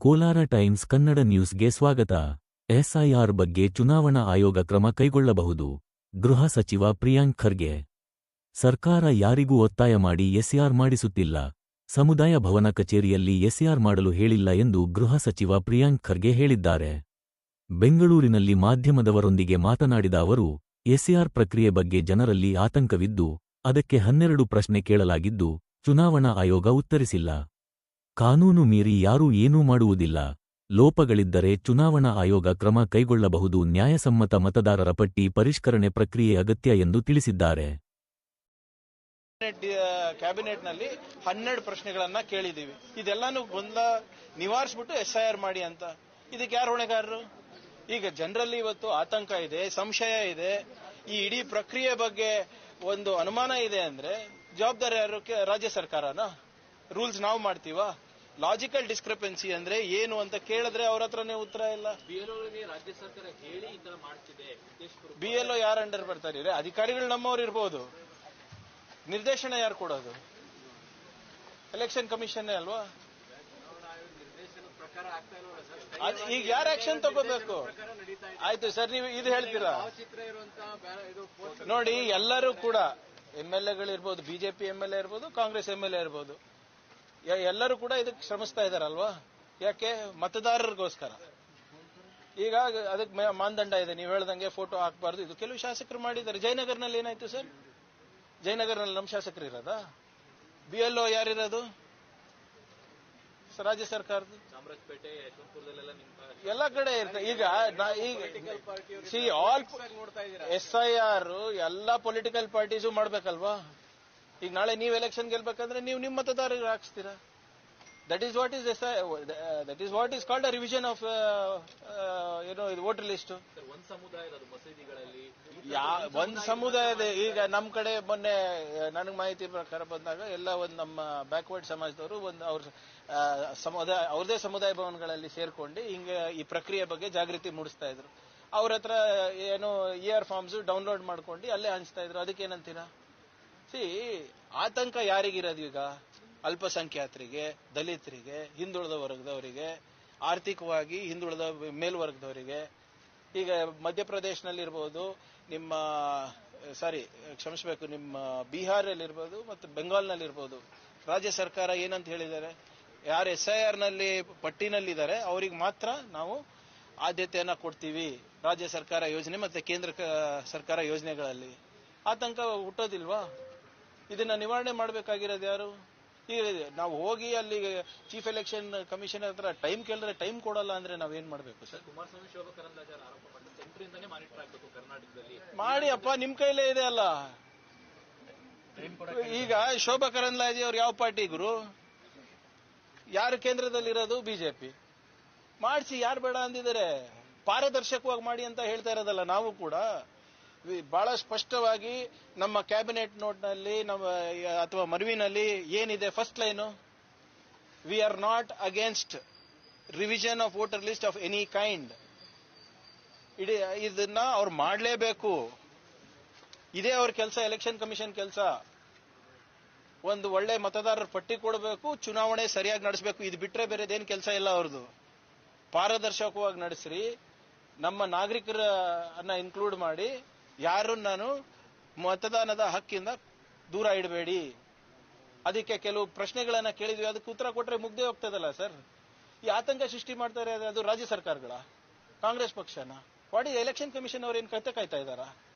Kolar times Kannada ನ್ಯೂಸ್ಗೆ ಸ್ವಾಗತ. SIR ಬಗ್ಗೆ ಚುನಾವಣಾ ಆಯೋಗ ಕ್ರಮ ಕೈಗೊಳ್ಳಬಹುದು. ಗೃಹ ಸಚಿವ ಪ್ರಿಯಾಂಕ್ ಖರ್ಗೆ. ಸರ್ಕಾರ ಯಾರಿಗೂ ಒತ್ತಾಯ ಮಾಡಿ ಎಸ್ಐಆರ್ ಮಾಡಿಸುತ್ತಿಲ್ಲ. ಸಮುದಾಯ ಭವನ ಕಚೇರಿಯಲ್ಲಿ ಎಸ್ಐಆರ್ ಮಾಡಲು ಹೇಳಿಲ್ಲ ಎಂದು ಗೃಹ ಸಚಿವ ಪ್ರಿಯಾಂಕ್ ಖರ್ಗೆ ಹೇಳಿದ್ದಾರೆ. ಬೆಂಗಳೂರಿನಲ್ಲಿ ಮಾಧ್ಯಮದವರೊಂದಿಗೆ ಮಾತನಾಡಿದ ಅವರು, ಎಸ್ಐಆರ್ ಪ್ರಕ್ರಿಯೆ ಬಗ್ಗೆ ಜನರಲ್ಲಿ ಆತಂಕವಿದ್ದು, ಅದಕ್ಕೆ 12 ಪ್ರಶ್ನೆ ಕೇಳಲಾಗಿದ್ದು, ಚುನಾವಣಾ ಆಯೋಗ ಉತ್ತರಿಸಿಲ್ಲ. ಕಾನೂನು ಮೀರಿ ಯಾರೂ ಏನೂ ಮಾಡುವುದಿಲ್ಲ. ಲೋಪಗಳಿದ್ದರೆ ಚುನಾವಣಾ ಆಯೋಗ ಕ್ರಮ ಕೈಗೊಳ್ಳಬಹುದು. ನ್ಯಾಯಸಮ್ಮತ ಮತದಾರರ ಪಟ್ಟಿ ಪರಿಷ್ಕರಣೆ ಪ್ರಕ್ರಿಯೆ ಅಗತ್ಯ ಎಂದು ತಿಳಿಸಿದ್ದಾರೆ. ಕ್ಯಾಬಿನೆಟ್ನಲ್ಲಿ 12 ಪ್ರಶ್ನೆಗಳನ್ನ ಕೇಳಿದೀವಿ. ಇದೆಲ್ಲಾನು ಗೊಂದಲ ನಿವಾರಿಸ್ಬಿಟ್ಟು ಎಸ್ಐಆರ್ ಮಾಡಿ ಅಂತ. ಇದಕ್ಕೆ ಯಾರು ಹೊಣೆಗಾರರು? ಈಗ ಜನರಲ್ಲಿ ಇವತ್ತು ಆತಂಕ ಇದೆ, ಸಂಶಯ ಇದೆ. ಈ ಇಡೀ ಪ್ರಕ್ರಿಯೆ ಬಗ್ಗೆ ಒಂದು ಅನುಮಾನ ಇದೆ ಅಂದ್ರೆ ಜವಾಬ್ದಾರಿ ಯಾರು? ರಾಜ್ಯ ಸರ್ಕಾರನ? ರೂಲ್ಸ್ ನಾವು ಮಾಡ್ತೀವಾ? ಲಾಜಿಕಲ್ ಡಿಸ್ಕ್ರಿಪೆನ್ಸಿ ಅಂದ್ರೆ ಏನು ಅಂತ ಕೇಳಿದ್ರೆ ಅವ್ರ ಹತ್ರನೇ ಉತ್ತರ ಇಲ್ಲ. ರಾಜ್ಯ ಸರ್ಕಾರ ಹೇಳಿ ಈ ತರ ಮಾಡ್ತಿದೆ. ಬಿಎಲ್ಒ ಯಾರು ಅಂಡರ್ ಬರ್ತಾರೆ? ಅಧಿಕಾರಿಗಳು ನಮ್ಮವ್ರು ಇರ್ಬೋದು, ನಿರ್ದೇಶನ ಯಾರು ಕೊಡೋದು? ಎಲೆಕ್ಷನ್ ಕಮಿಷನ್ ಅಲ್ವಾ? ಈಗ ಯಾರು ಆಕ್ಷನ್ ತಗೋಬೇಕು? ಆಯ್ತು ಸರ್, ನೀವು ಇದು ಹೇಳ್ತೀರಾ ನೋಡಿ. ಎಲ್ಲರೂ ಕೂಡ MLAಗಳಿರ್ಬೋದು, ಬಿಜೆಪಿ MLA ಇರ್ಬೋದು, ಕಾಂಗ್ರೆಸ್ MLA ಇರ್ಬೋದು, ಎಲ್ಲರೂ ಕೂಡ ಇದಕ್ಕೆ ಶ್ರಮಿಸ್ತಾ ಇದಾರಲ್ವಾ? ಯಾಕೆ? ಮತದಾರರಿಗೋಸ್ಕರ. ಈಗ ಅದಕ್ಕೆ ಮಾನದಂಡ ಇದೆ. ನೀವು ಹೇಳ್ದಂಗೆ ಫೋಟೋ ಹಾಕಬಾರ್ದು. ಇದು ಕೆಲವು ಶಾಸಕರು ಮಾಡಿದ್ದಾರೆ. ಜಯನಗರ್ನಲ್ಲಿ ಏನಾಯ್ತು ಸರ್? ಜಯನಗರ್ನಲ್ಲಿ ನಮ್ಮ ಶಾಸಕರು ಇರೋದಾ? BLO ಯಾರಿರೋದು? ರಾಜ್ಯ ಸರ್ಕಾರದ ಚಾಮರಾಜಪೇಟೆ, ಯಶವಂತಪುರದಲ್ಲೆಲ್ಲ ಎಲ್ಲ ಕಡೆ ಇರ್ತದೆ. ಈಗ ಆಲ್ SIR ಎಲ್ಲ ಪೊಲಿಟಿಕಲ್ ಪಾರ್ಟೀಸು ಮಾಡ್ಬೇಕಲ್ವಾ? ಈಗ ನಾಳೆ ನೀವು ಎಲೆಕ್ಷನ್ ಗೆಲ್ಬೇಕಂದ್ರೆ ನೀವು ನಿಮ್ಮ ಮತದಾರರಿಗೆ ಹಾಕ್ಸ್ತೀರಾ. That is what is called a revision of voter list. ಒಂದು ಸಮುದಾಯದ ಮಸೀದಿಗಳಲ್ಲಿ ಒಂದು ಸಮುದಾಯದ. ಈಗ ನಮ್ಮ ಕಡೆ ಮೊನ್ನೆ ನನಗೆ ಮಾಹಿತಿ ಪ್ರಕಾರ ಬಂದಾಗ ಎಲ್ಲ ಒಂದು ನಮ್ಮ ಬ್ಯಾಕ್ವರ್ಡ್ ಸಮಾಜದವರು ಒಂದು ಅವ್ರದೇ ಸಮುದಾಯ ಭವನಗಳಲ್ಲಿ ಸೇರ್ಕೊಂಡು ಹಿಂಗೆ ಈ ಪ್ರಕ್ರಿಯೆ ಬಗ್ಗೆ ಜಾಗೃತಿ ಮೂಡಿಸ್ತಾ ಇದ್ರು. ಅವ್ರ ಹತ್ರ ಏನು ER ಫಾರ್ಮ್ಸ್ ಡೌನ್ಲೋಡ್ ಮಾಡ್ಕೊಂಡು ಅಲ್ಲೇ ಹಂಚ್ತಾ ಇದ್ರು. ಅದಕ್ಕೇನಂತೀರಾ? ಆತಂಕ ಯಾರಿಗಿರೋದು ಈಗ? ಅಲ್ಪಸಂಖ್ಯಾತರಿಗೆ, ದಲಿತರಿಗೆ, ಹಿಂದುಳಿದ ವರ್ಗದವರಿಗೆ, ಆರ್ಥಿಕವಾಗಿ ಹಿಂದುಳಿದ ಮೇಲ್ವರ್ಗದವರಿಗೆ. ಈಗ ಮಧ್ಯಪ್ರದೇಶನಲ್ಲಿರ್ಬೋದು, ನಿಮ್ಮ ಬಿಹಾರಲ್ಲಿರ್ಬೋದು ಮತ್ತು ಬೆಂಗಾಲ್ನಲ್ಲಿರ್ಬೋದು, ರಾಜ್ಯ ಸರ್ಕಾರ ಏನಂತ ಹೇಳಿದ್ದಾರೆ? ಯಾರು SIR ನಲ್ಲಿ ಪಟ್ಟಿನಲ್ಲಿದ್ದಾರೆ ಅವರಿಗೆ ಮಾತ್ರ ನಾವು ಆದ್ಯತೆಯನ್ನ ಕೊಡ್ತೀವಿ, ರಾಜ್ಯ ಸರ್ಕಾರ ಯೋಜನೆ ಮತ್ತೆ ಕೇಂದ್ರ ಸರ್ಕಾರ ಯೋಜನೆಗಳಲ್ಲಿ. ಆತಂಕ ಹುಟ್ಟೋದಿಲ್ವಾ? ಇದನ್ನ ನಿವಾರಣೆ ಮಾಡಬೇಕಾಗಿರೋದು ಯಾರು? ಈಗ ನಾವು ಹೋಗಿ ಅಲ್ಲಿ ಚೀಫ್ ಎಲೆಕ್ಷನ್ ಕಮಿಷನರ್ ಹತ್ರ ಟೈಮ್ ಕೇಳಿದ್ರೆ ಟೈಮ್ ಕೊಡಲ್ಲ ಅಂದ್ರೆ ನಾವೇನ್ ಮಾಡ್ಬೇಕು ಸರ್? ಕುಮಾರಸ್ವಾಮಿ, ಶೋಭಾ ಕರಂದ್ಲಾಜೆ ಆರೋಪ ಮಾಡಿದ್ರು, ಸೆಂಟ್ರಿಂದಾನೇ ಮಾನಿಟರ್ ಆಗಬೇಕು ಕರ್ನಾಟಕದಲ್ಲಿ. ಮಾಡಿ ಅಪ್ಪ, ನಿಮ್ ಕೈಲೇ ಇದೆ ಅಲ್ಲ. ಈಗ ಶೋಭಾ ಕರಂದ್ಲಾಜೆ ಅವ್ರು ಯಾವ ಪಾರ್ಟಿ ಗುರು? ಯಾರು ಕೇಂದ್ರದಲ್ಲಿರೋದು? ಬಿಜೆಪಿ. ಮಾಡಿಸಿ, ಯಾರು ಬೇಡ ಅಂದಿದ್ದಾರೆ? ಪಾರದರ್ಶಕವಾಗಿ ಮಾಡಿ ಅಂತ ಹೇಳ್ತಾ ಇರೋದಲ್ಲ ನಾವು ಕೂಡ. ಬಹಳ ಸ್ಪಷ್ಟವಾಗಿ ನಮ್ಮ ಕ್ಯಾಬಿನೆಟ್ ನೋಟ್ನಲ್ಲಿ ಅಥವಾ ಮನವಿನಲ್ಲಿ ಏನಿದೆ? First line, we are not against revision of voter list of any kind. ಇದನ್ನ ಅವ್ರು ಮಾಡಲೇಬೇಕು. ಇದೇ ಅವ್ರ ಕೆಲಸ, ಎಲೆಕ್ಷನ್ ಕಮಿಷನ್ ಕೆಲಸ. ಒಂದು ಒಳ್ಳೆ ಮತದಾರರ ಪಟ್ಟಿ ಕೊಡಬೇಕು, ಚುನಾವಣೆ ಸರಿಯಾಗಿ ನಡೆಸಬೇಕು. ಇದು ಬಿಟ್ರೆ ಬೇರೆದೇನು ಕೆಲಸ ಇಲ್ಲ ಅವ್ರದ್ದು. ಪಾರದರ್ಶಕವಾಗಿ ನಡೆಸ್ರಿ, ನಮ್ಮ ನಾಗರಿಕರನ್ನ ಇನ್ಕ್ಲೂಡ್ ಮಾಡಿ, ಯಾರನ್ನು ಮತದಾನದ ಹಕ್ಕಿಂದ ದೂರ ಇಡಬೇಡಿ. ಅದಕ್ಕೆ ಕೆಲವು ಪ್ರಶ್ನೆಗಳನ್ನ ಕೇಳಿದ್ವಿ, ಅದಕ್ಕೆ ಉತ್ತರ ಕೊಟ್ರೆ ಮುಗ್ದೇ ಹೋಗ್ತದಲ್ಲ ಸರ್. ಈ ಆತಂಕ ಸೃಷ್ಟಿ ಮಾಡ್ತಾರೆ ಅದು ರಾಜ್ಯ ಸರ್ಕಾರಗಳ, ಕಾಂಗ್ರೆಸ್ ಪಕ್ಷನ. ವಾಟ್ ಈಸ್ ಎಲೆಕ್ಷನ್ ಕಮಿಷನ್ ಅವ್ರು ಏನ್ ಕತೆ ಕಾಯ್ತಾ ಇದ್ದಾರಾ?